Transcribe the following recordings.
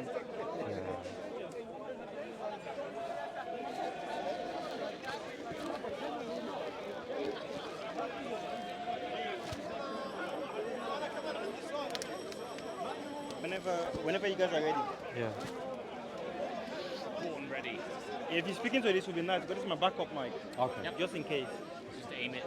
them. Whenever you guys are ready. Yeah. Born ready. If you're speaking to this will be nice, but this is my backup mic. Okay. Yep. Just in case. Just aim it.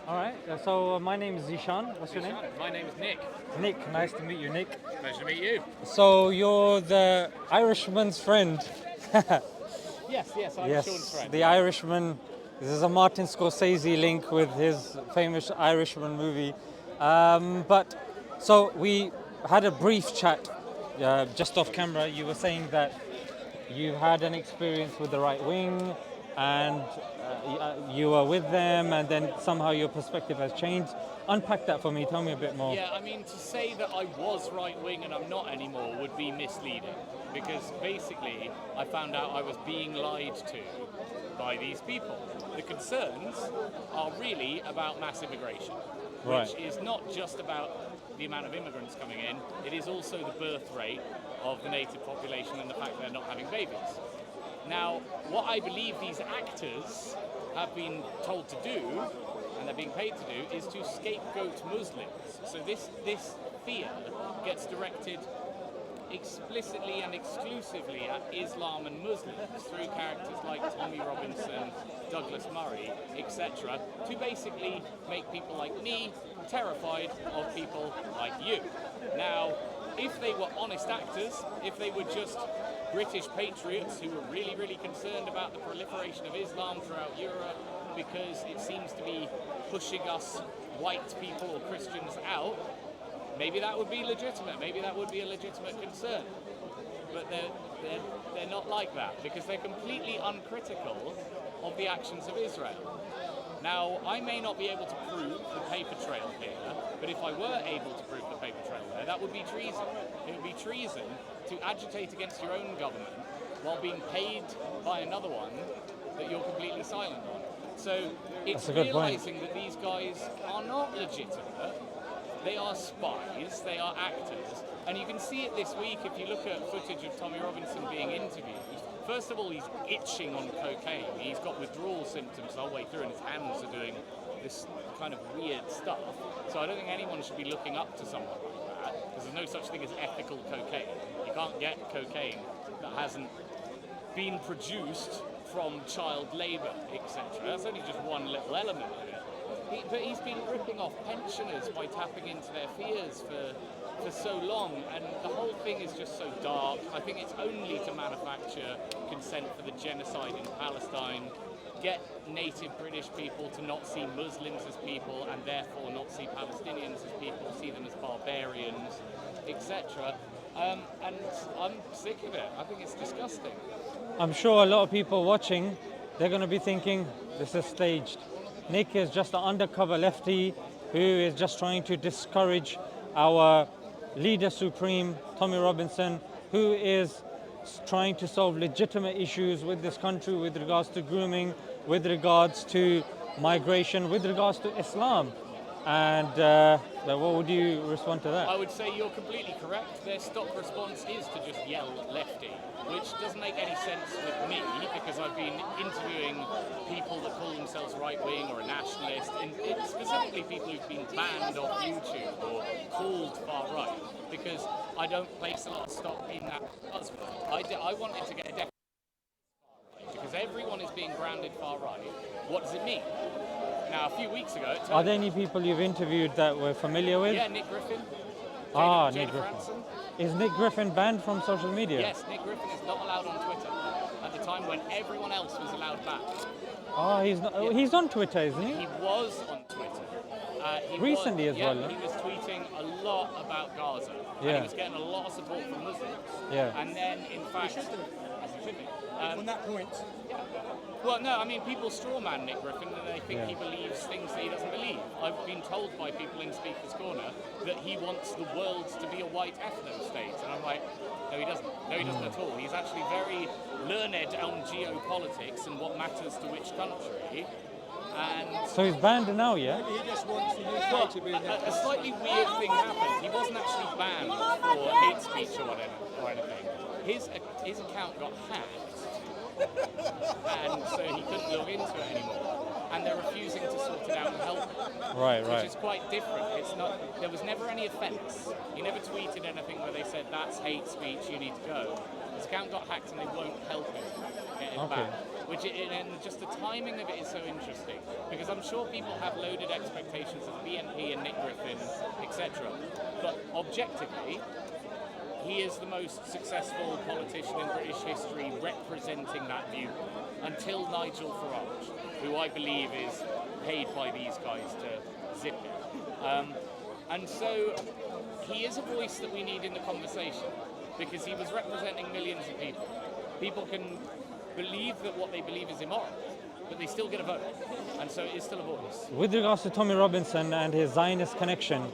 All right. So my name is Zishan. What's your name? My name is Nick. Nick. Nice to meet you, Nick. Pleasure to meet you. So you're the Irishman's friend. Yes, I'm Yes, Sean's friend. the Irishman. This is a Martin Scorsese link with his famous Irishman movie. But so we had a brief chat just off camera. You were saying that you had an experience with the right wing and you were with them, and then somehow your perspective has changed. Unpack that for me. Tell me a bit more. Yeah, I mean, to say that I was right-wing and I'm not anymore would be misleading, because basically I found out I was being lied to by these people. The concerns are really about mass immigration, Right. which is not just about the amount of immigrants coming in, it is also the birth rate of the native population and the fact they're not having babies. Now, what I believe these actors have been told to do, and they're being paid to do, is to scapegoat Muslims. So this fear gets directed explicitly and exclusively at Islam and Muslims through characters like Tommy Robinson, Douglas Murray, etc., to basically make people like me terrified of people like you. Now, if they were honest actors, if they were just British patriots who were really, really concerned about the proliferation of Islam throughout Europe because it seems to be pushing us white people or Christians out, maybe that would be legitimate. Maybe that would be a legitimate concern. But they're not like that, because they're completely uncritical of the actions of Israel. Now, I may not be able to prove the paper trail here, but if I were able to prove the paper trail there, that would be treason. It would be treason to agitate against your own government while being paid by another one that you're completely silent on. So it's realizing that these guys are not legitimate. They are spies, they are actors, and you can see it this week if you look at footage of Tommy Robinson being interviewed. First of all, he's itching on cocaine. He's got withdrawal symptoms the whole way through, and his hands are doing this kind of weird stuff. So I don't think anyone should be looking up to someone like that, because there's no such thing as ethical cocaine. You can't get cocaine that hasn't been produced from child labour, etc. That's only just one little element of it. But he's been ripping off pensioners by tapping into their fears for so long, and the whole thing is just so dark. I think it's only to manufacture consent for the genocide in Palestine, get native British people to not see Muslims as people and therefore not see Palestinians as people, see them as barbarians, etc. And I'm sick of it. I think it's disgusting. I'm sure a lot of people watching, they're going to be thinking, this is staged. Nick is just an undercover lefty who is just trying to discourage our leader supreme, Tommy Robinson, who is trying to solve legitimate issues with this country with regards to grooming, with regards to migration, with regards to Islam. And what would you respond to that? I would say you're completely correct. Their stock response is to just yell lefty, which doesn't make any sense with me, because I've been interviewing people that call themselves right-wing or a nationalist, and specifically people who've been banned off YouTube or called far-right, because I don't place a lot of stock in that buzzword. I wanted to get a definition of far-right, because everyone is being branded far-right. What does it mean? Now, a few weeks ago... Are there any people you've interviewed that we're familiar with? Yeah, Nick Griffin. Nick Griffin. Is Nick Griffin banned from social media? Yes, Nick Griffin is not allowed on Twitter at the time when everyone else was allowed back. Oh, he's not. Yeah. He's on Twitter, isn't he? He was on Twitter. Recently as well. He was tweeting a lot about Gaza. Yeah. And he was getting a lot of support from Muslims. Yeah. And then, in fact... As he should be. On that point... Yeah. Well, no, I mean, people strawman Nick Griffin and they think he believes things that he doesn't believe. I've been told by people in Speaker's Corner that he wants the world to be a white ethno-state. And I'm like, no, he doesn't. No, he doesn't at all. He's actually very learned on geopolitics and what matters to which country. And So he's banned now, yeah? Maybe he just wants the UK well, to be in a slightly weird thing happened. He wasn't actually banned for hate speech or whatever or anything. His account got hacked, and so he couldn't log into it anymore. And they're refusing to sort it out and help him. Right, Which right. is quite different. It's not. There was never any offence. He never tweeted anything where they said that's hate speech. You need to go. His account got hacked and they won't help him get it Okay. back. Which and just the timing of it is so interesting because I'm sure people have loaded expectations of BNP and Nick Griffin, etc. But objectively, he is the most successful politician in British history representing that view until Nigel Farage, who I believe is paid by these guys to zip it. And so he is a voice that we need in the conversation because he was representing millions of people. People can believe that what they believe is immoral, but they still get a vote. And so it is still a voice. With regards to Tommy Robinson and his Zionist connection,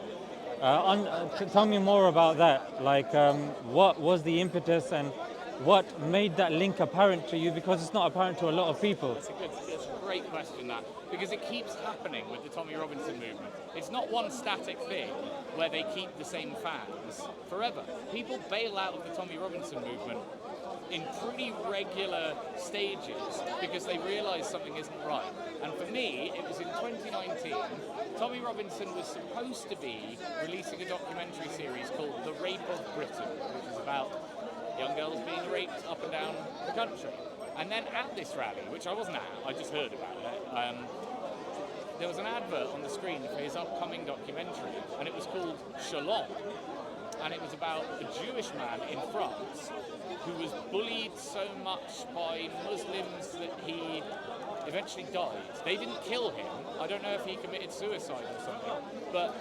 tell me more about that. Like, what was the impetus and what made that link apparent to you? Because it's not apparent to a lot of people. It's a great question, that, because it keeps happening with the Tommy Robinson movement. It's not one static thing where they keep the same fans forever. People bail out of the Tommy Robinson movement in pretty regular stages because they realise something isn't right. And for me, it was in 2019, Tommy Robinson was supposed to be releasing a documentary series called The Rape of Britain, which is about young girls being raped up and down the country. And then at this rally, which I wasn't at, I just heard about it, there was an advert on the screen for his upcoming documentary, and it was called Shalom. And it was about a Jewish man in France who was bullied so much by Muslims that he eventually died. They didn't kill him. I don't know if he committed suicide or something. But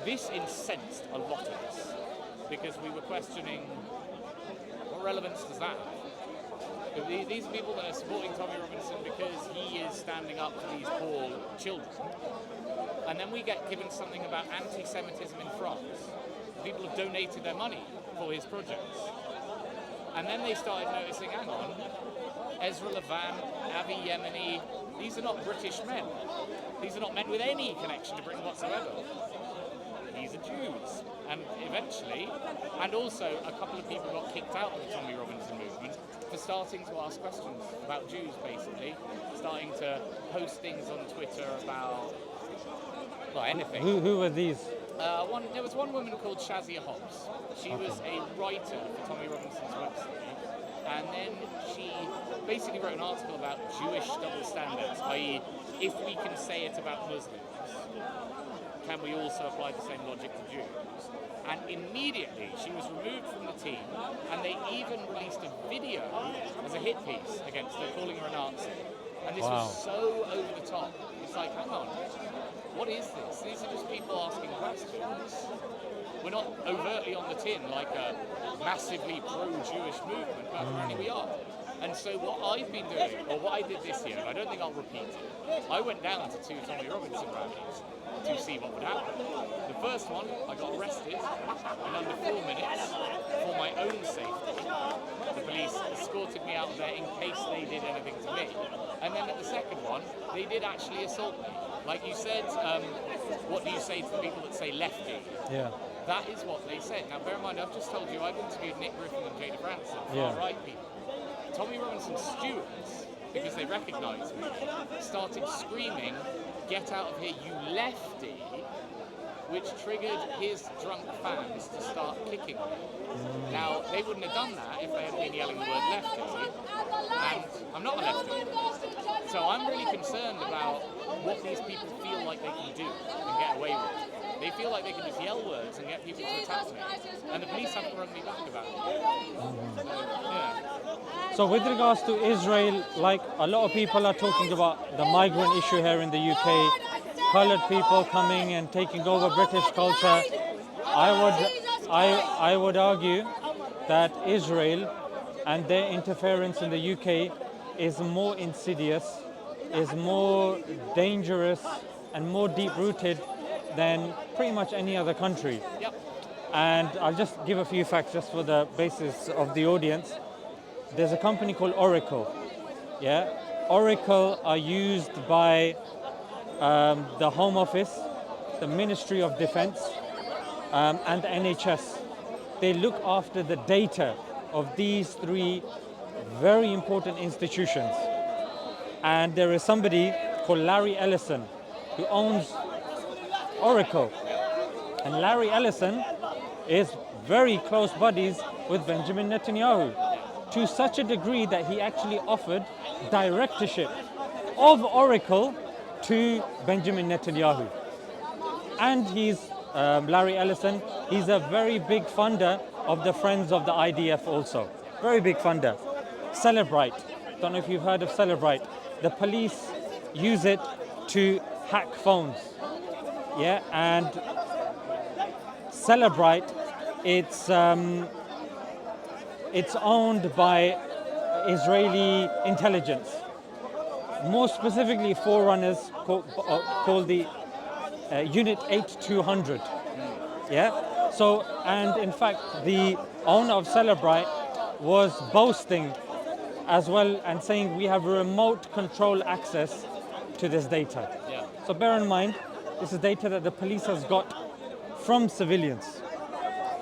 this incensed a lot of us because we were questioning what relevance does that have? These are people that are supporting Tommy Robinson because he is standing up for these poor children. And then we get given something about anti-Semitism in France. People have donated their money for his projects. And then they started noticing, hang on, Ezra Levant, Avi Yemeni, these are not British men. These are not men with any connection to Britain whatsoever. These are Jews. And eventually, and also a couple of people got kicked out of the Tommy Robinson movement for starting to ask questions about Jews, basically. Starting to post things on Twitter about, well, anything. Who were these? There was one woman called Shazia Hobbs. She was a writer for Tommy Robinson's website, and then she basically wrote an article about Jewish double standards, i.e., if we can say it about Muslims, can we also apply the same logic to Jews? And immediately she was removed from the team, and they even released a video as a hit piece against her, calling her a Nazi. And this Wow. was so over the top. It's like, hang on, what is this? These are just people asking questions. We're not overtly on the tin like a massively pro-Jewish movement, but apparently we are. And so what I've been doing, or what I did this year, and I don't think I'll repeat it, I went down to 2 Tommy Robinson rallies to see what would happen. The first one, I got arrested in under 4 minutes for my own safety. The police escorted me out of there in case they did anything to me. And then at the second one, they did actually assault me. Like you said, what do you say to the people that say lefty? Yeah. That is what they said. Now bear in mind, I've just told you I've interviewed Nick Griffin and Jada Branson, Yeah. far-right people. Tommy Robinson's stewards, because they recognised me, started screaming, "Get out of here, you lefty," which triggered his drunk fans to start kicking me. Now, they wouldn't have done that if they hadn't been yelling the word lefty, and I'm not a lefty. So I'm really concerned about what these people feel like they can do and get away with. They feel like they can just yell words and get people to attack me, and the police haven't run me back about it. Yeah. So with regards to Israel, like a lot of people are talking about the migrant issue here in the UK, colored people coming and taking over British culture. I would argue that Israel and their interference in the UK is more insidious, is more dangerous and more deep-rooted than pretty much any other country. Yep. And I'll just give a few facts just for the basis of the audience. There's a company called Oracle. Yeah, Oracle are used by the Home Office, the Ministry of Defense, and the NHS. They look after the data of these three very important institutions. And there is somebody called Larry Ellison who owns Oracle. And Larry Ellison is very close buddies with Benjamin Netanyahu, to such a degree that he actually offered directorship of Oracle to Benjamin Netanyahu. And Larry Ellison, he's a very big funder of the Friends of the IDF also. Very big funder. Celebrite. Don't know if you've heard of Celebrite. The police use it to hack phones. Yeah, and Celebrite, it's owned by Israeli intelligence. More specifically, forerunners called the Unit 8200. Yeah. So, and in fact, the owner of Celebrite was boasting as well and saying we have remote control access to this data. Yeah. So bear in mind, this is data that the police has got from civilians.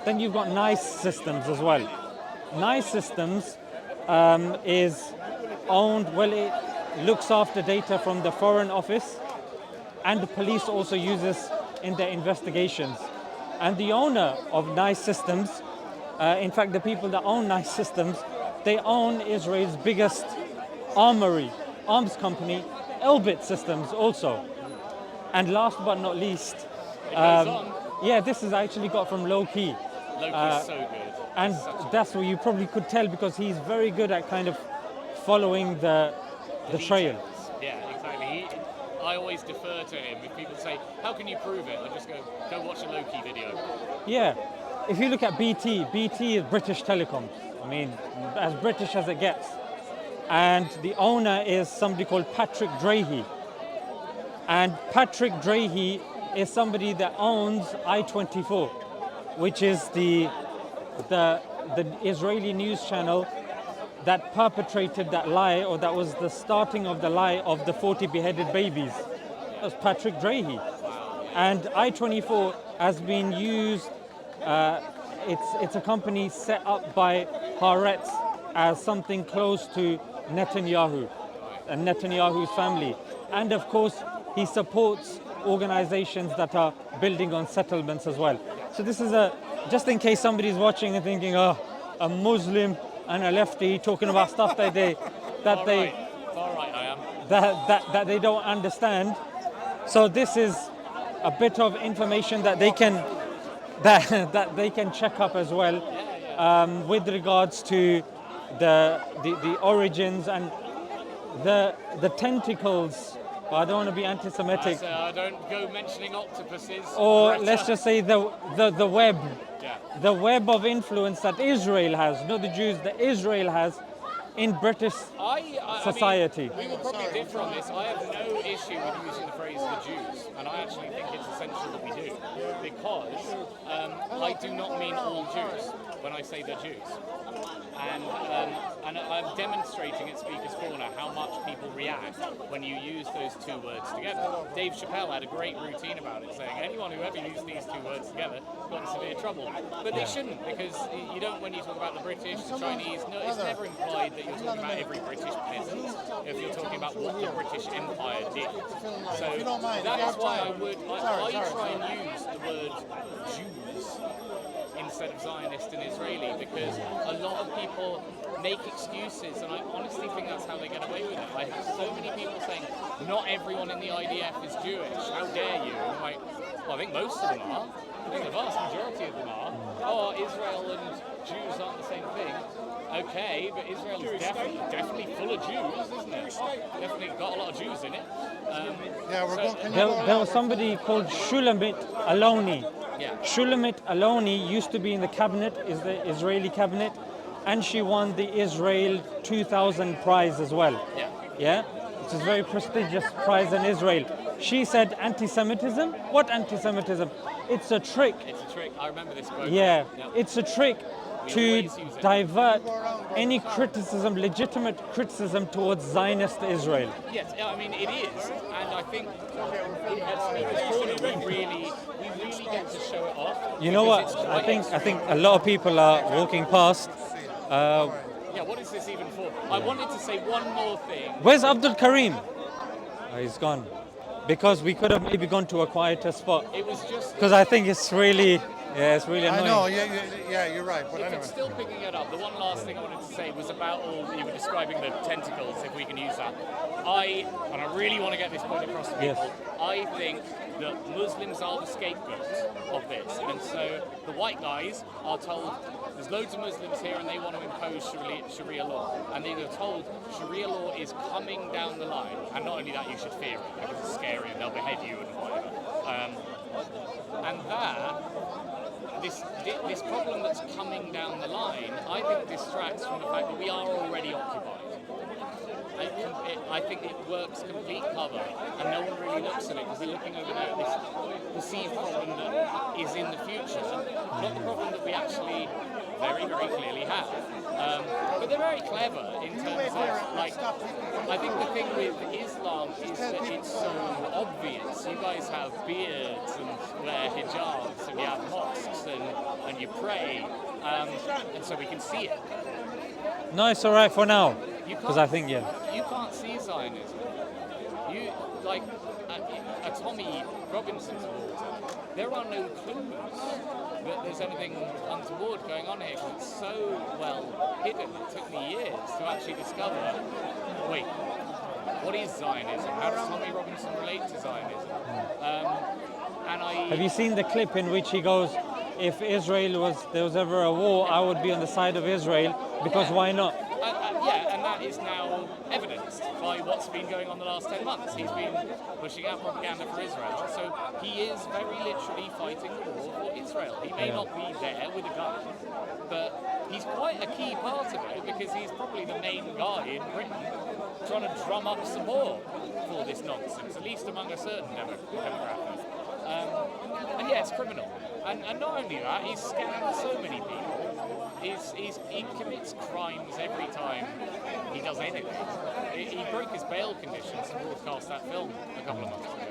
Then you've got NICE systems as well. NICE systems is owned, well, it looks after data from the Foreign Office, and the police also uses in their investigations. And the owner of NICE systems, in fact, the people that own NICE systems, they own Israel's biggest arms company, Elbit Systems also. And last but not least, yeah, this is actually got from Low Key. Low Key's so good. And that's what you probably could tell, because he's very good at kind of following the trail. Yeah, exactly. I always defer to him. If people say, how can you prove it? I just go watch a Low Key video. Yeah. If you look at BT is British Telecom. I mean, as British as it gets. And the owner is somebody called Patrick Drahi. And Patrick Drahi is somebody that owns I-24, which is the Israeli news channel that perpetrated that lie, or that was the starting of the lie of the 40 beheaded babies. That was Patrick Drahi. And I-24 has been used, it's a company set up by Haaretz as something close to Netanyahu and Netanyahu's family. And of course, he supports organizations that are building on settlements as well. So this is just in case somebody's watching and thinking, oh, a Muslim and a lefty talking about stuff that they don't understand. So this is a bit of information that they can that they can check up as well, with regards to the origins and the tentacles. I don't want to be anti-Semitic. Don't go mentioning octopuses. Or let's just say the web. Yeah. The web of influence that Israel has, not the Jews, that Israel has in British society. I mean, we will probably differ on this. I have no issue with using the phrase the Jews, and I actually think it's essential that we do, because I do not mean all Jews when I say the Jews. And I'm demonstrating at Speaker's Corner how much people react when you use those two words together. Dave Chappelle had a great routine about it, saying anyone who ever used these two words together got in severe trouble. But they shouldn't, because you don't, when you talk about the British, the Chinese, no, it's never implied that you're talking about every British peasant, if you're talking about what the British Empire did. So that's why I try and use the word Jews instead of Zionist and Israeli, because a lot of people make excuses, and I honestly think that's how they get away with it. I have so many people saying, not everyone in the IDF is Jewish, how dare you? And I'm like, well, I think most of them are. I think the vast majority of them are. Oh, Israel and Jews aren't the same thing. Okay, but Israel is definitely full of Jews, isn't it? Definitely got a lot of Jews in it. There was somebody called Shulamit Aloni. Yeah. Shulamit Aloni used to be in the cabinet, is the Israeli cabinet, and she won the Israel 2000 prize as well. Yeah, which is a very prestigious prize in Israel. She said, anti-Semitism? What anti-Semitism? It's a trick. It's a trick. I remember this quote. Yeah, it's a trick to always use it. divert any criticism, legitimate criticism towards Zionist Israel. Yes, I mean it is, and I think at Speaker's Corner we really get to show it off. You know because what? it's I quite think extreme. a lot of people are walking past. Yeah, what is this even for? I wanted to say one more thing. Where's Abdul Karim? Oh, he's gone. Because we could have maybe gone to a quieter spot. It was just Because I think it's really annoying. I know, yeah, you're right. But if anyway. it's still picking it up, the one last thing I wanted to say was about you were describing the tentacles, if we can use that. I really want to get this point across to people. Yes. I think that Muslims are the scapegoats of this, and so the white guys are told there's loads of Muslims here and they want to impose Sharia law, and they are told Sharia law is coming down the line, and not only that, you should fear it because it's scary and they'll behead you and whatever. And that this problem that's coming down the line, I think distracts from the fact that we are already occupied. I think it works complete cover, and no one really looks at it because they're looking over there at this perceived problem that is in the future, not the problem that we actually very, very clearly have. But they're very clever in terms of, like, I think the thing with Islam is that it's so obvious. You guys have beards and wear hijabs, and you have mosques, and you pray, and so we can see it. No, it's all right for now. Because I think, you can't see Zionism. You like a Tommy Robinson supporter. There are no clues that there's anything untoward going on here because it's so well hidden. It took me years to actually discover. Wait, what is Zionism? How does Tommy Robinson relate to Zionism? Have you seen the clip in which he goes, if there was ever a war, I would be on the side of Israel because why not? Yeah, and that is now evidenced by what's been going on the last 10 months. He's been pushing out propaganda for Israel, so he is very literally fighting the war for Israel. He may not be there with a gun, but he's quite a key part of it because he's probably the main guy in Britain trying to drum up support for this nonsense, at least among a certain demographic. And yeah, it's criminal. And not only that, he's scammed so many people. He commits crimes every time he does anything. He broke his bail conditions and broadcast that film a couple of months ago.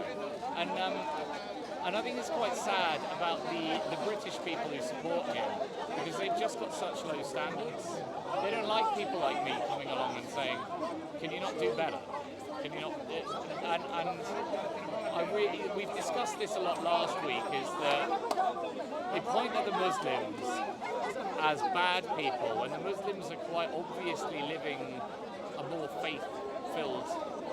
And I think it's quite sad about the British people who support him because they've just got such low standards. They don't like people like me coming along and saying, can you not do better? Can you not? We've discussed this a lot last week, is that they point at the Muslims as bad people when the Muslims are quite obviously living a more faith-filled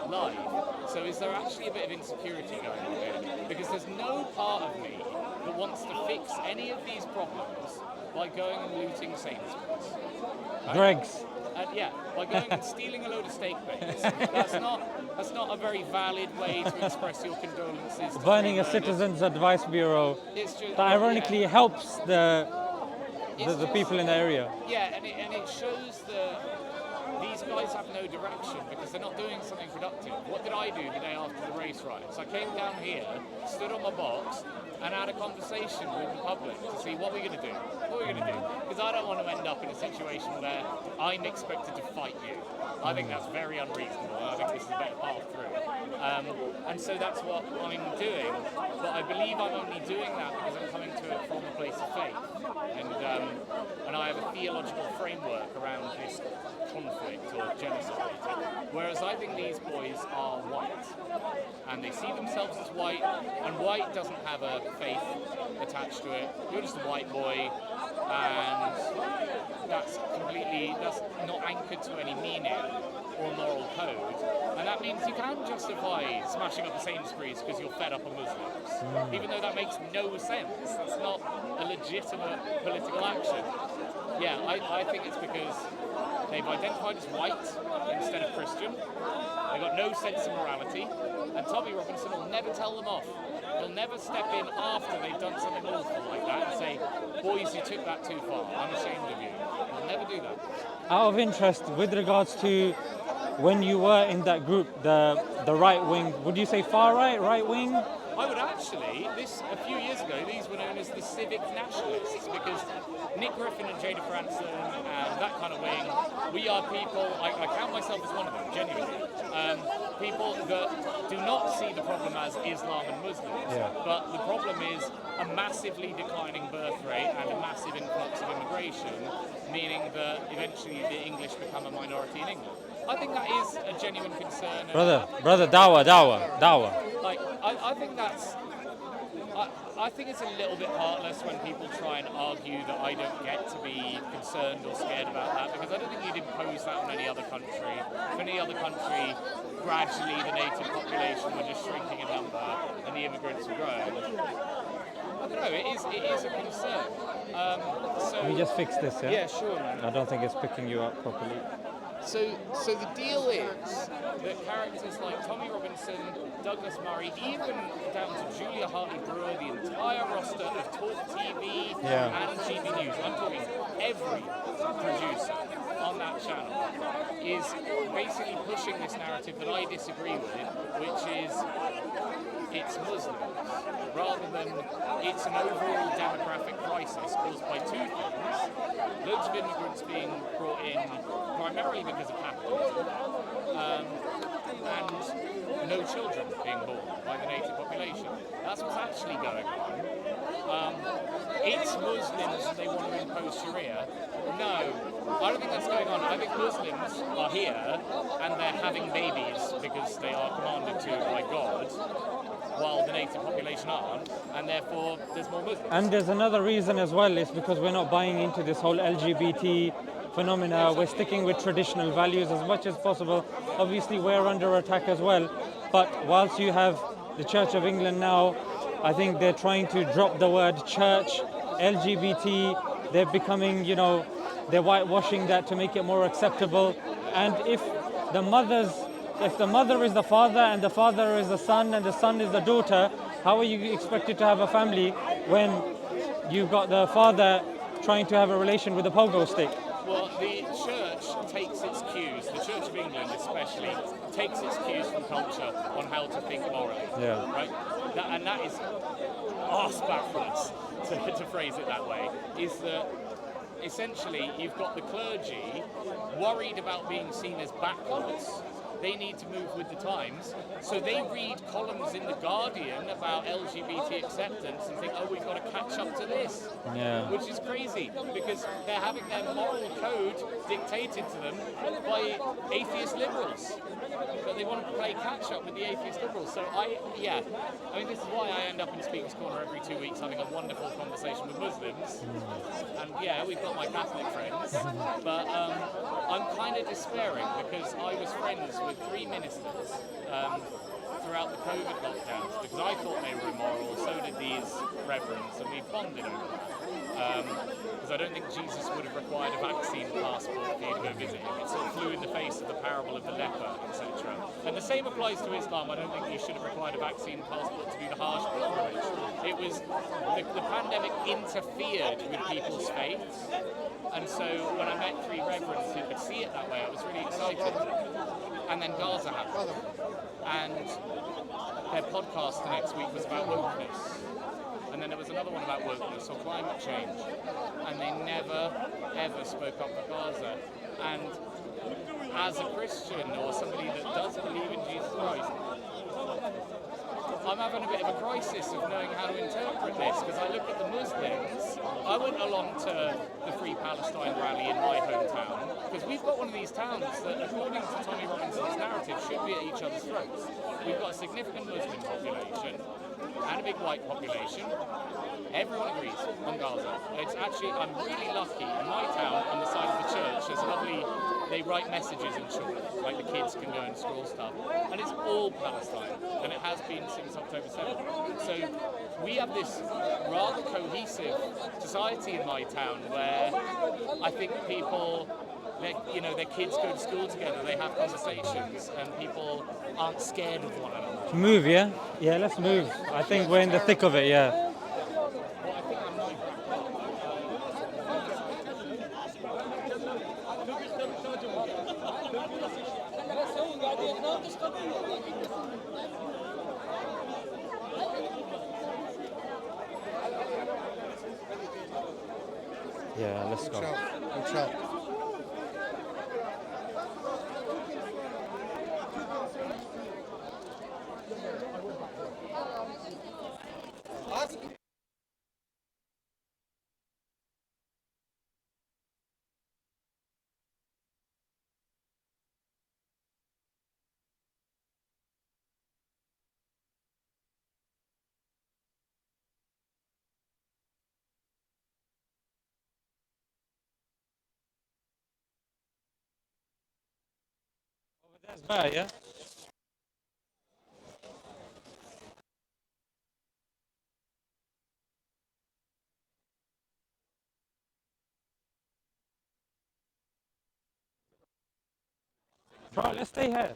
life. So is there actually a bit of insecurity going on here? Because there's no part of me that wants to fix any of these problems by going and looting Sainsbury's. Greg's. By going and stealing a load of steak bakes. That's not a very valid way to express your condolences. Burning a citizens' advice bureau that ironically helps the people in the area. Yeah, and it shows that these guys have no direction because they're not doing something productive. What did I do the day after the race riots? I came down here, stood on my box, and had a conversation with the public to see what we're going to do. Because I don't want to end up in a situation where I'm expected to fight you. I think that's very unreasonable. I think this is a better path through. And so that's what I'm doing. But I believe I'm only doing that because I'm coming to it from a place of faith. And I have a theological framework around this conflict or genocide. Whereas I think these boys are white. And they see themselves as white, and white doesn't have a faith attached to it. You're just a white boy, and that's not anchored to any meaning or moral code. And that means you can't justify smashing up a Sainsbury's because you're fed up of Muslims, even though that makes no sense. That's not a legitimate political action. Yeah, I think it's because they've identified as white instead of Christian. They've got no sense of morality, and Tommy Robinson will never tell them off. He'll never step in after they've done something awful like that and say, boys, you took that too far, I'm ashamed of you. He'll never do that. Out of interest, with regards to when you were in that group, the right wing, would you say far right, right wing? I would actually, a few years ago, these were known as the civic nationalists because Nick Griffin and Jada Franson and that kind of wing, we are people, I count myself as one of them, genuinely. People that do not see the problem as Islam and Muslims, but the problem is a massively declining birth rate and a massive influx of immigration, meaning that eventually the English become a minority in England. I think that is a genuine concern. Brother, Dawah. Like, I think that's. I think it's a little bit heartless when people try and argue that I don't get to be concerned or scared about that, because I don't think you'd impose that on any other country. If any other country, gradually the native population were just shrinking in number and the immigrants were growing. I don't know, it is a concern. Can we just fix this, yeah? Yeah, sure, man. I don't think it's picking you up properly. So the deal is that characters like Tommy Robinson, Douglas Murray, even down to Julia Hartley-Brewer, the entire roster of Talk TV and GB News, I'm talking every producer on that channel, is basically pushing this narrative that I disagree with, which is it's Muslims, rather than it's an overall demographic crisis caused by two things. Loads of immigrants being brought in primarily because of capitalism, and no children being born by the native population. That's what's actually going on. It's Muslims and they want to impose Sharia. No, I don't think that's going on. I think Muslims are here and they're having babies because they are commanded to by God, while the native population aren't, and therefore there's more Muslims. And there's another reason as well, it's because we're not buying into this whole LGBT phenomena. We're sticking with traditional values as much as possible. Obviously we're under attack as well, but whilst you have the Church of England now, I think they're trying to drop the word church, LGBT, they're becoming, they're whitewashing that to make it more acceptable. And if the mother is the father and the father is the son and the son is the daughter, how are you expected to have a family when you've got the father trying to have a relation with a pogo stick? Well, the church takes its cues, the Church of England especially, takes its cues from culture on how to think morally. Yeah. Right? And that is arse backwards, to phrase it that way, is that essentially you've got the clergy worried about being seen as backwards. They need to move with the times, so they read columns in The Guardian about LGBT acceptance and think, oh, we've got to catch up to this, which is crazy, because they're having their moral code dictated to them by atheist liberals, but they want to play catch up with the atheist liberals. So this is why I end up in Speaker's Corner every 2 weeks having a wonderful conversation with Muslims, and we've got my Catholic friends, but I'm kind of despairing because I was friends with 3 ministers throughout the COVID lockdowns because I thought they were immoral, so did these reverends, and we bonded over that. Because I don't think Jesus would have required a vaccine passport for you to go visit him. It sort of flew in the face of the parable of the leper, etc. And the same applies to Islam. I don't think you should have required a vaccine passport to do the Hajj pilgrimage. It was the pandemic interfered with people's faiths. And so when I met 3 reverends who could see it that way, I was really excited. And then Gaza happened. And their podcast the next week was about wokeness. And then there was another one about wokeness or climate change. And they never, ever spoke up for Gaza. And as a Christian or somebody that does believe in Jesus Christ, I'm having a bit of a crisis of knowing how to interpret this, because I look at the Muslims. I went along to the Free Palestine rally in my hometown, because we've got one of these towns that, according to Tommy Robinson's narrative, should be at each other's throats. We've got a significant Muslim population and a big white population. Everyone agrees on Gaza. It's actually, I'm really lucky. In my town, on the side of the church, there's a lovely, they write messages in chalk, like the kids can go and scroll stuff. And it's all Palestine, and it has been since October 7th. So we have this rather cohesive society in my town where I think people, their kids go to school together, they have conversations, and people aren't scared of one another. Move, yeah? Yeah, let's move. I think we're in the thick of it, yeah. Yeah, let's go. Good shout. That's bad, yeah? Bro, let's stay here.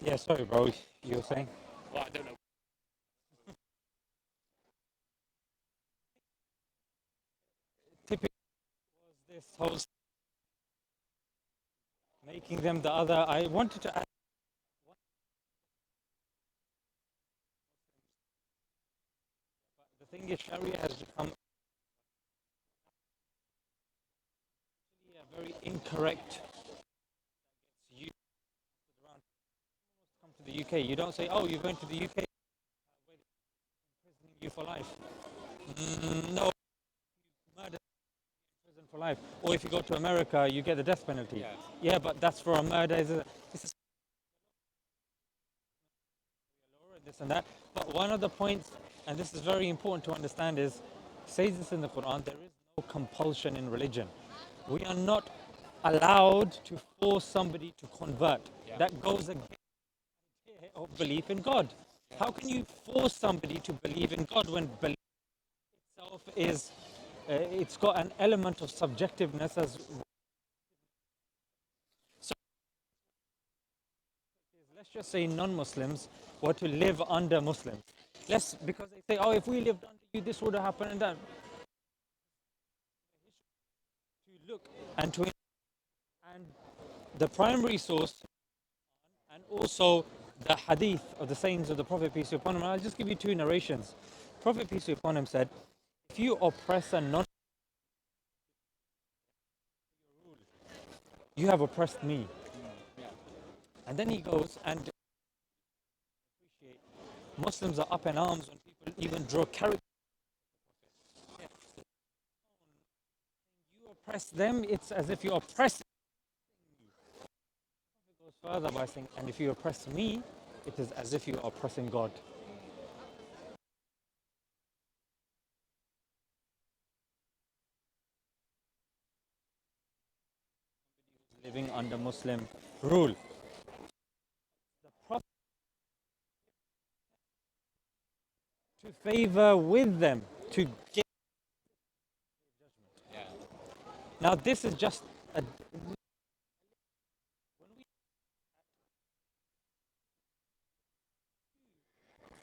Yeah, sorry, bro. You were saying? Well, I don't know. Typically, was this whole making them the other. I wanted to add. The thing is, Sharia has become a very incorrect. You around come to the UK. You don't say, "Oh, you're going to the UK. We're imprisoning you for life." No, murder prison for life. Or if you go to America, you get the death penalty. Yeah. Yeah, but that's for a murder. This is law and this and that. But one of the points, and this is very important to understand, is says this in the Quran. There is no compulsion in religion. We are not allowed to force somebody to convert. Yeah. That goes against of belief in God. How can you force somebody to believe in God when belief itself is, it's got an element of subjectiveness as so. Let's just say non-Muslims were to live under Muslims. Let's because they say, oh, if we lived under you, this would have happened and that. To look and to and the primary source and also the hadith of the sayings of the Prophet peace be upon him. I'll just give you two narrations. Prophet peace be upon him said, if you oppress a non, you have oppressed me. Yeah. And then he goes and appreciate Muslims are up in arms when people even draw character. You oppress them, it's as if you oppress. It goes further by saying, and if you oppress me, it is as if you are oppressing God. Living under Muslim rule. The Prophet to favor with them to get. Yeah. Now this is just a,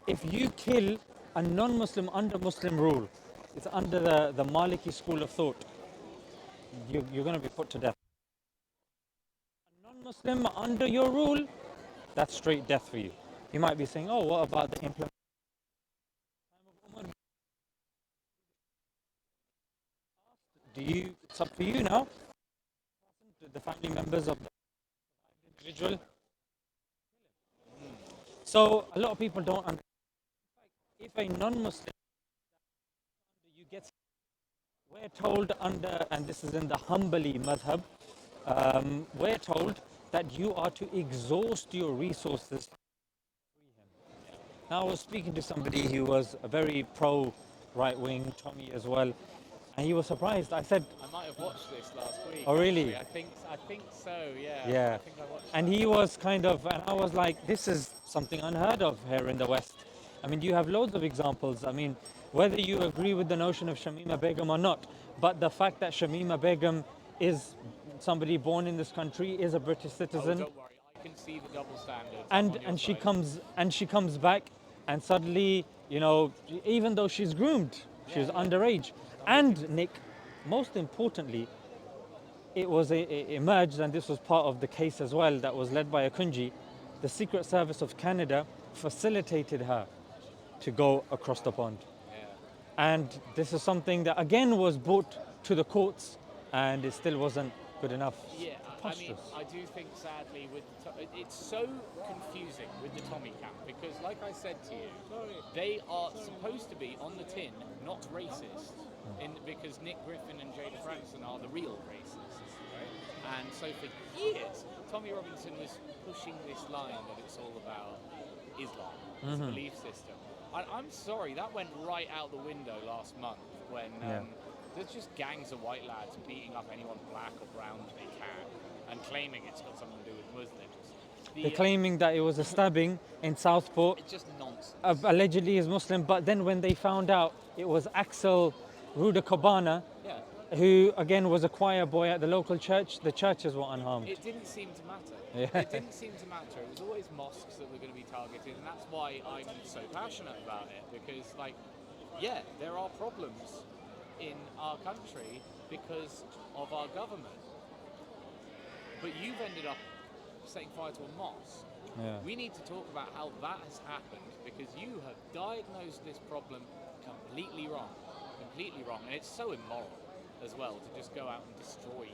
if you kill a non-Muslim under Muslim rule, it's under the Maliki school of thought. You're going to be put to death. A non-Muslim under your rule, that's straight death for you. You might be saying, oh, what about the implementation of Umar? Do you? It's up to you now. The family members of the individual. So a lot of people don't understand. If a non-Muslim you get we're told under, and this is in the Hanbali madhab, we're told that you are to exhaust your resources. Now, I was speaking to somebody who was a very pro right wing, Tommy as well, and he was surprised. I said, I might have watched this last week. "Oh, really?" Actually. I think so. Yeah. Yeah. I think I watched. And that. he was kind of, and I was like, this is something unheard of here in the West. I mean, you have loads of examples. I mean, whether you agree with the notion of Shamima Begum or not, but the fact that Shamima Begum is somebody born in this country, is a British Oh, citizen, don't worry. I can see the double standards. I'm on your and side. she comes back, and suddenly, you know, even though she's groomed, she's Yeah. underage. And Nick, most importantly, it emerged, and this was part of the case as well, that was led by a Kunji. The Secret Service of Canada facilitated her to go across the pond. Yeah. And this is something that again was brought to the courts, and it still wasn't good enough. Yeah, I mean, Preposterous. I do think sadly with it's so confusing with the Tommy camp because, like I said to you, they are supposed to be on the tin not racist, because Nick Griffin and Jada Franson are the real racists, right? And so for years, Tommy Robinson was pushing this line that it's all about Islam, its belief system. I'm sorry, that went right out the window last month when. Yeah. There's just gangs of white lads beating up anyone black or brown that they can and claiming it's got something to do with Muslims. They're claiming that it was a stabbing in Southport, It's just nonsense. allegedly is Muslim, but then when they found out it was Axel Rudakabana, Yeah. who again was a choir boy at the local church, the churches were unharmed. It didn't seem to matter. Yeah. It didn't seem to matter. It was always mosques that were going to be targeted, and that's why I'm so passionate about it. Because, like, yeah, there are problems in our country because of our government. But you've ended up setting fire to a mosque. Yeah. We need to talk about how that has happened because you have diagnosed this problem completely wrong. Completely wrong. And it's so immoral as well to just go out and destroy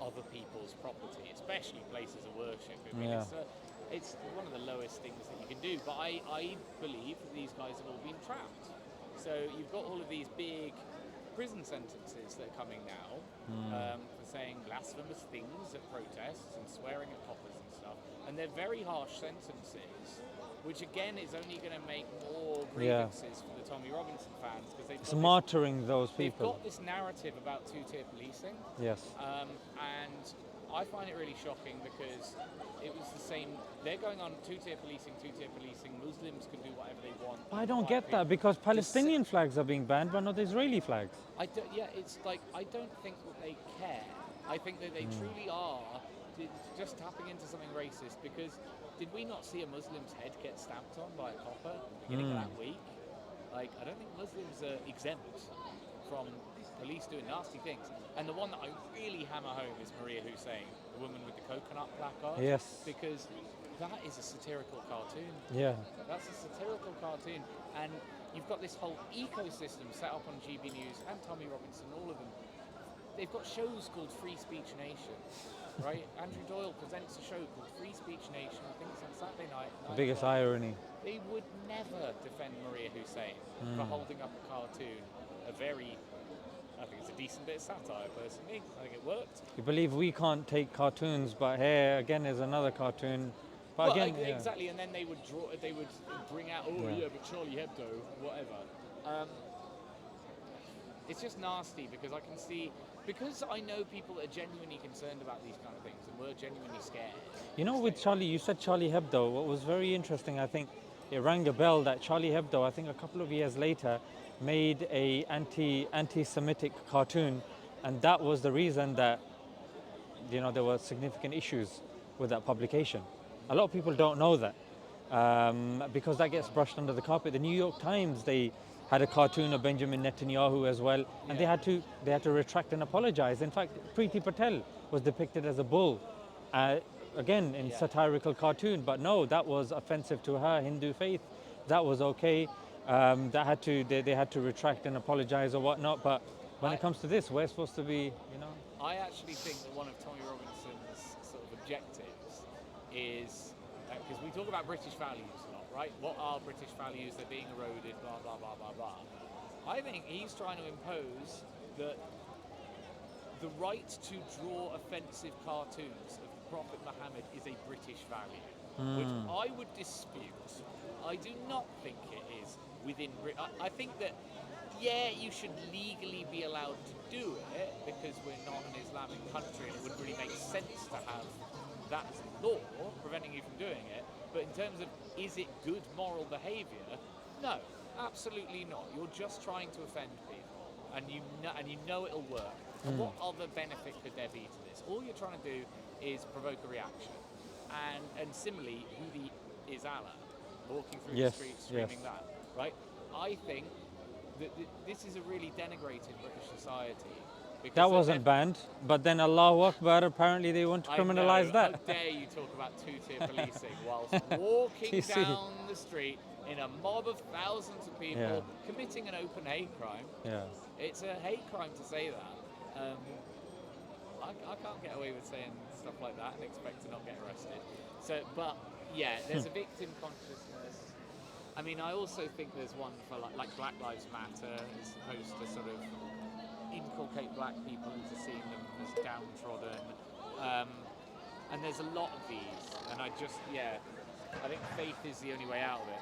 other people's property, especially places of worship. I mean, Yeah. it's one of the lowest things that you can do. But I believe that these guys have all been trapped. So you've got all of these big prison sentences that are coming now for saying blasphemous things at protests and swearing at coppers and stuff. And they're very harsh sentences, which again is only going to make more grievances for the Tommy Robinson fans because It's martyring those they've people. got this narrative about two-tier policing. Yes. And I find it really shocking because it was the same. They're going on two-tier policing. Muslims can do whatever they want. I don't White get that people- because Palestinian flags are being banned, but not Israeli flags. it's like I don't think that they care. I think that they truly are just tapping into something racist because did we not see a Muslim's head get stamped on by a copper at the beginning of that week? Like, I don't think Muslims are exempt from police doing nasty things. And the one that I really hammer home is Maria Hussein, the woman with the coconut placard. Yes. Because that is a satirical cartoon. Yeah. That's a satirical cartoon. And you've got this whole ecosystem set up on GB News and Tommy Robinson, all of them. They've got shows called Free Speech Nation, right? Andrew Doyle presents a show called Free Speech Nation. I think it's on Saturday night. The biggest 9 o'clock. irony. They would never defend Maria Hussein for holding up a cartoon. I think it's a decent bit of satire, personally. I think it worked. You believe we can't take cartoons, but here again is another cartoon. But Well, again, yeah. exactly, and then they would bring out, but Charlie Hebdo, whatever. It's just nasty because because I know people are genuinely concerned about these kind of things and we're genuinely scared. You know, with Charlie, you said Charlie Hebdo. What was very interesting, I think, it rang a bell that Charlie Hebdo, I think a couple of years later, made a anti-Semitic cartoon, and that was the reason that, you know, there were significant issues with that publication. A lot of people don't know that because that gets brushed under the carpet. The New York Times, they had a cartoon of Benjamin Netanyahu as well, and they had to retract and apologize. In fact, Preeti Patel was depicted as a bull, again in satirical cartoon. But no, that was offensive to her Hindu faith. That was okay. They had to retract and apologize or whatnot. But when it comes to this, we're supposed to be, you know. I actually think that one of Tommy Robinson's sort of objectives is, because we talk about British values a lot, right? What are British values? They're being eroded, blah, blah, blah, blah, blah. I think he's trying to impose that the right to draw offensive cartoons of the Prophet Muhammad is a British value, which I would dispute. I do not think it is within Britain. I think that, yeah, you should legally be allowed to do it because we're not an Islamic country and it wouldn't really make sense to have that as a law preventing you from doing it. But in terms of, is it good moral behaviour? No, absolutely not. You're just trying to offend people, and you know it'll work. And what other benefit could there be to this? All you're trying to do is provoke a reaction. And similarly, Hudi is Allah, walking through the streets screaming that, right? I think that this is a really denigrated British society. That wasn't banned, but then Allahu Akbar, apparently they want to criminalise that. How dare you talk about two-tier policing whilst walking down the street in a mob of thousands of people committing an open hate crime. Yeah. It's a hate crime to say that. I can't get away with saying stuff like that and expect to not get arrested. So, but yeah, there's a victim consciousness. I mean, I also think there's one for like Black Lives Matter is supposed to sort of inculcate black people into seeing them as downtrodden. And there's a lot of these, and I think faith is the only way out of it,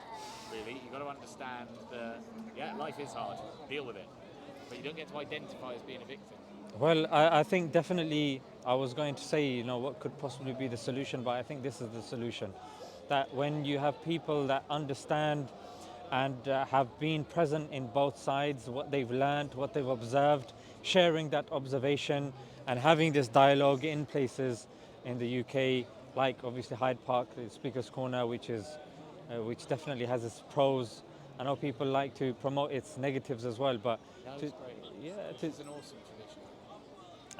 really. You've got to understand that, life is hard, deal with it. But you don't get to identify as being a victim. Well, I think definitely I was going to say, what could possibly be the solution, but I think this is the solution. That when you have people that understand and have been present in both sides, what they've learned, what they've observed, sharing that observation and having this dialogue in places in the UK, like obviously Hyde Park, the Speaker's Corner, which definitely has its pros. I know people like to promote its negatives as well, but It's an awesome tradition.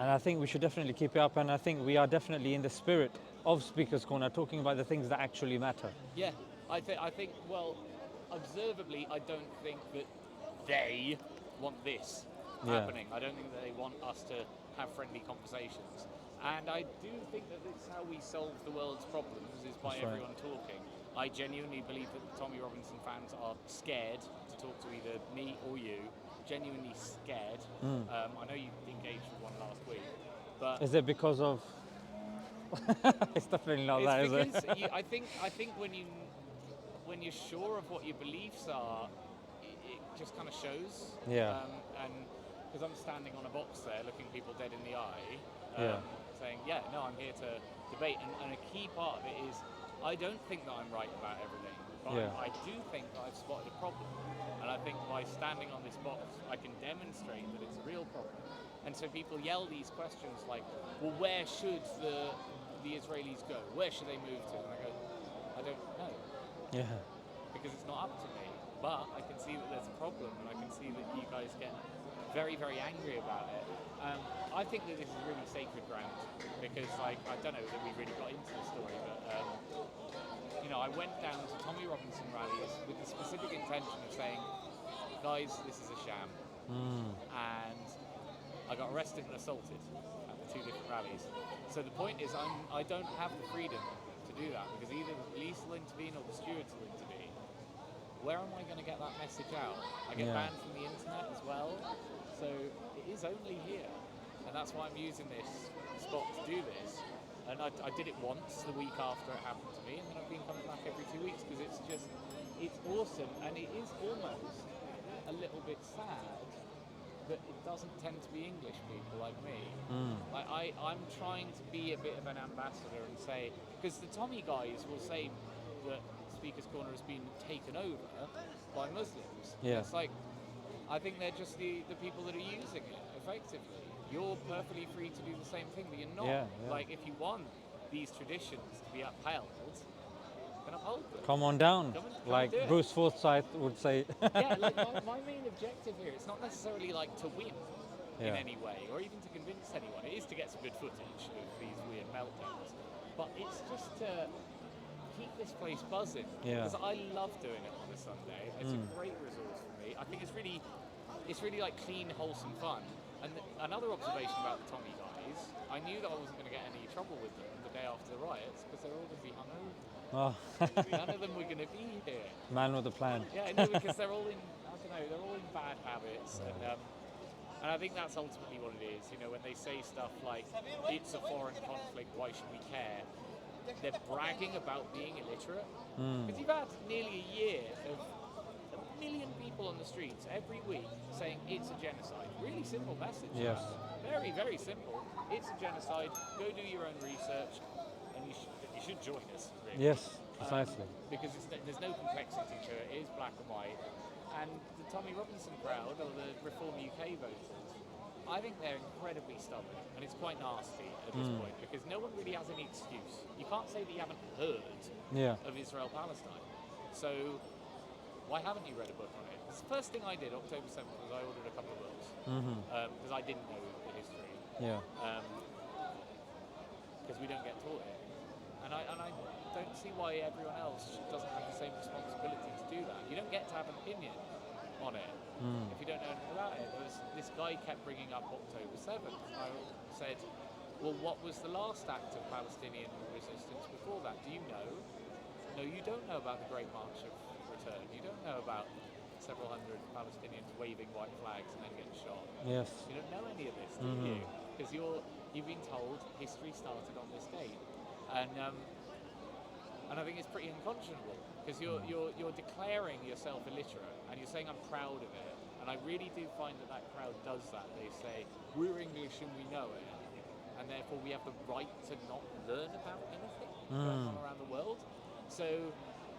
and I think we should definitely keep it up, and I think we are definitely in the spirit of Speaker's Corner, talking about the things that actually matter. Yeah, I think, well, observably, I don't think that they want this happening. I don't think that they want us to have friendly conversations. And I do think that it's how we solve the world's problems is by everyone talking. I genuinely believe that the Tommy Robinson fans are scared to talk to either me or you. Genuinely scared. I know you engaged with one last week, but is it because of? It's definitely not that, is it? I think when you're sure of what your beliefs are, it just kind of shows. Yeah. And because I'm standing on a box there, looking people dead in the eye, saying, I'm here to debate. And a key part of it is, I don't think that I'm right about everything, but I do think that I've spotted a problem. And I think by standing on this box, I can demonstrate that it's a real problem. And so people yell these questions like, well, where should the Israelis go? Where should they move to? And I go, I don't know. Yeah. Because it's not up to me. But I can see that there's a problem, and I can see that you guys get very, very angry about it. I think that this is really sacred ground because, I don't know that we really got into the story, but I went down to Tommy Robinson rallies with the specific intention of saying, guys, this is a sham. And I got arrested and assaulted at the two different rallies. So the point is, I don't have the freedom to do that because either the police will intervene or the stewards will intervene. Where am I going to get that message out? I get banned from the internet as well. So it is only here. And that's why I'm using this spot to do this. And I did it once the week after it happened to me, and then I've been coming back every 2 weeks because it's awesome. And it is almost a little bit sad that it doesn't tend to be English people like me. I'm trying to be a bit of an ambassador and say, because the Tommy guys will say that Speaker's Corner has been taken over by Muslims. Yeah. It's like, I think they're just the people that are using it effectively. You're perfectly free to do the same thing, but you're not. Like, if you want these traditions to be upheld, then uphold them. Come on down, Come like Bruce Forsyth would say. Like my main objective here, it's not necessarily like to win in any way, or even to convince anyone. It is to get some good footage of these weird meltdowns, but it's just to keep this place buzzing. Because I love doing it on a Sunday. It's a great resource for me. I think it's really like clean, wholesome fun. And another observation about the Tommy guys, I knew that I wasn't going to get any trouble with them the day after the riots because they're all going to be hungover. Oh. None of them were going to be here. Man with a plan. Yeah, I know, because they're all in, they're all in bad habits. And And I think that's ultimately what it is. You know, when they say stuff like, it's a foreign conflict, why should we care? They're bragging about being illiterate. Because you've had nearly a year of 1 million people on the streets every week saying it's a genocide. Really simple message. Yes. Very, very simple. It's a genocide. Go do your own research, and you should join us. Really. Yes, precisely. Because there's no complexity to it. It is black and white. And the Tommy Robinson crowd, or the Reform UK voters, I think they're incredibly stubborn, and it's quite nasty at this point because no one really has any excuse. You can't say that you haven't heard of Israel-Palestine. So why haven't you read a book on it? The first thing I did, October 7th, was I ordered a couple of books because I didn't know the history. Because we don't get taught it. And I don't see why everyone else doesn't have the same responsibility to do that. You don't get to have an opinion on it if you don't know anything about it. This guy kept bringing up October 7th. I said, well, what was the last act of Palestinian resistance before that? Do you know? No, you don't know about the Great March of Return. You don't know about several hundred Palestinians waving white flags and then getting shot. Yes. You don't know any of this, do you? Because you've been told history started on this date. And I think it's pretty unconscionable because you're declaring yourself illiterate and you're saying I'm proud of it. And I really do find that crowd does that. They say we're English and we know it, and therefore we have the right to not learn about anything going on around the world. So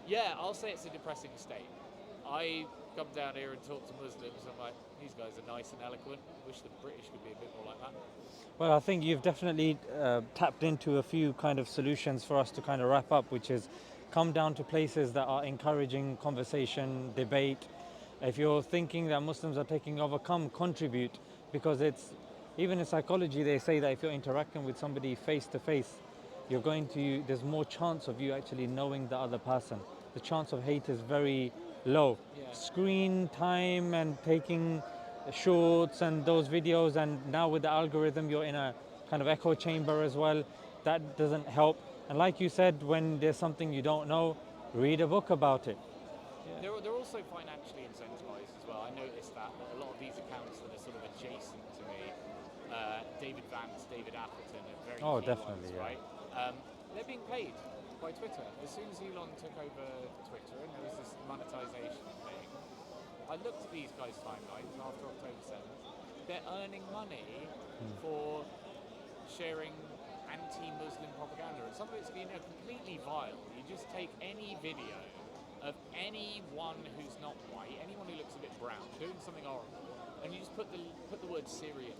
yeah, I'll say it's a depressing state. I come down here and talk to Muslims. I'm like, these guys are nice and eloquent. Wish the British could be a bit more like that. Well, I think you've definitely tapped into a few kind of solutions for us to kind of wrap up, which is come down to places that are encouraging conversation, debate. If you're thinking that Muslims are taking over, come contribute, because it's, even in psychology, they say that if you're interacting with somebody face to face, there's more chance of you actually knowing the other person. The chance of hate is very low. Yeah. Screen time and taking shorts and those videos, and now with the algorithm you're in a kind of echo chamber as well. That doesn't help. And like you said, when there's something you don't know, read a book about it. They're also financially incentivized as well. I noticed that a lot of these accounts that are sort of adjacent to me, David Vance, David Atherton, are very key definitely, ones, right? They're being paid by Twitter. As soon as Elon took over Twitter and there was this monetization thing, I looked at these guys' timelines after October 7th. They're earning money for sharing anti-Muslim propaganda, and some of it's completely vile. You just take any video of anyone who's not white, anyone who looks a bit brown, doing something horrible, and you just put the word Syrian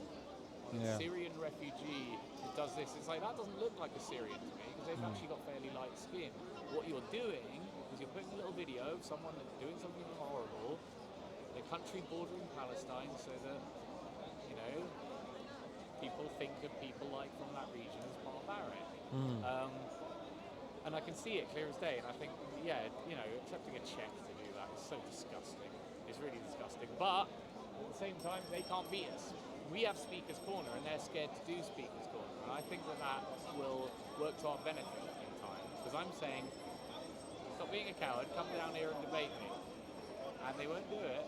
on a Syrian refugee who does this. It's like, that doesn't look like a Syrian to me, because they've actually got fairly light skin. What you're doing is you're putting a little video of someone doing something horrible, the country bordering Palestine, so that, people think of people like from that region as barbaric. And I can see it clear as day, and I think, accepting a check to do that is so disgusting. It's really disgusting. But at the same time, they can't beat us. We have Speaker's Corner, and they're scared to do Speaker's Corner. And I think that will work to our benefit in time. Because I'm saying, stop being a coward, come down here and debate me. And they won't do it,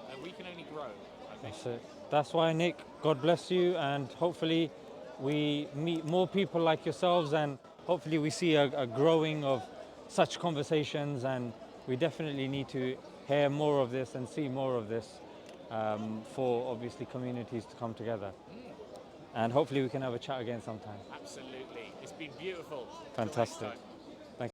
and we can only grow, I think. That's it. That's why, Nick, God bless you, and hopefully we meet more people like yourselves, and hopefully we see a growing of such conversations, and we definitely need to hear more of this and see more of this for obviously communities to come together. And hopefully we can have a chat again sometime. Absolutely. It's been beautiful. Fantastic. Till next time.